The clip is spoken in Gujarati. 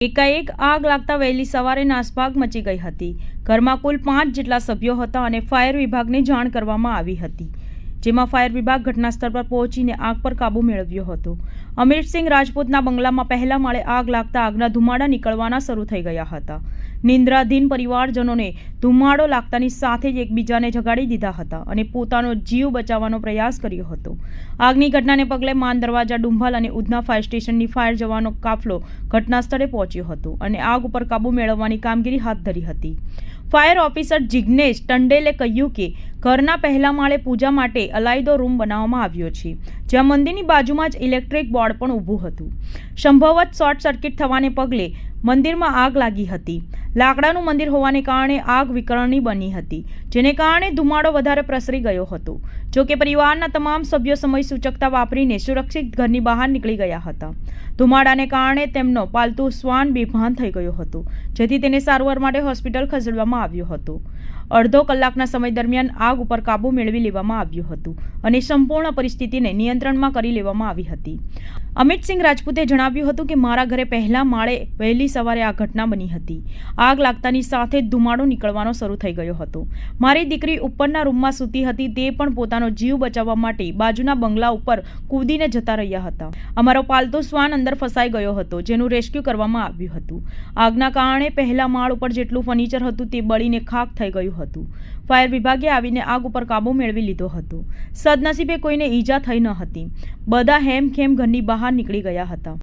એકાએક આગ લાગતા વહેલી સવારે નાસભાગ મચી ગઈ હતી। ઘરમાં કુલ 5 જેટલા સભ્યો હતા અને ફાયર વિભાગને જાણ કરવામાં આવી હતી, જેમાં ફાયર વિભાગ ઘટનાસ્થળ પર પહોંચીને આગ પર કાબૂ મેળવ્યો હતો। અમિતસિંહ રાજપૂતના બંગલામાં પહેલા માળે આગ લાગતા આગના ધુમાડા નીકળવાના શરૂ થઈ ગયા હતા। નિંદ્રાધીન પરિવારજનોને ધુમાડો લાગતાની સાથે જ એકબીજાને જગાડી દીધા હતા અને પોતાનો જીવ બચાવવાનો પ્રયાસ કર્યો હતો। આગની ઘટનાને પગલે માન દરવાજા, ડુંભાલ અને ઉધના ફાયર સ્ટેશનની ફાયર જવાનો કાફલો ઘટનાસ્થળે પહોંચ્યો હતો અને આગ ઉપર કાબૂ મેળવવાની કામગીરી હાથ ધરી હતી। ફાયર ઓફિસર જિગ્નેશ ટંડેલે કહ્યું કે ઘરના પહેલા માળે પૂજા માટે અલાયદો રૂમ બનાવવામાં આવ્યો છે, જ્યાં મંદિરની બાજુમાં જ ઇલેક્ટ્રિક બોર્ડ પણ ઊભું હતું। સંભવત શોર્ટ સર્કિટ થવાને પગલે મંદિરમાં આગ લાગી હતી। લાકડાનું મંદિર હોવાને કારણે આગ વિકરણની બની હતી, જેને કારણે ધુમાડો વધારે પ્રસરી ગયો હતો। જો કે પરિવારના તમામ સભ્યો સમય સૂચકતા વાપરીને સુરક્ષિત ઘરની બહાર નીકળી ગયા હતા। ધુમાડાને કારણે તેમનો પાલતુ શ્વાન બેભાન થઈ ગયો હતો, જેથી તેને સારવાર માટે હોસ્પિટલ ખસેડવામાં આવ્યો હતો। અડધો કલાકના સમય દરમિયાન આગ ઉપર કાબૂ મેળવી લેવામાં આવ્યું હતું અને સંપૂર્ણ પરિસ્થિતિને નિયંત્રણમાં કરી લેવામાં આવી હતી। અમિતસિંહ રાજપૂતે જણાવ્યું હતું કે મારા ઘરે પહેલા માળે વહેલી સવારે આ ઘટના બની હતી। આગ લાગતાની સાથે જ ધુમાડો નીકળવાનો શરૂ થઈ ગયો હતો। મારી દીકરી ઉપરના રૂમમાં સૂતી હતી, તે પણ પોતાનો જીવ બચાવવા માટે બાજુના બંગલા ઉપર કૂદીને જતા રહ્યા હતા। અમારો પાલતુ શ્વાન અંદર ફસાઈ ગયો હતો, જેનું રેસ્ક્યુ કરવામાં આવ્યું હતું। આગના કારણે પહેલા માળ ઉપર જેટલું ફર્નિચર હતું તે બળીને ખાખ થઈ ગયું હતું। ફાયર વિભાગે આવીને આગ ઉપર કાબૂ મેળવી લીધો હતો। સદનસીબે કોઈને ઈજા થઈ ન હતી। બધા હેમખેમ ઘરની બહાર નીકળી ગયા હતા।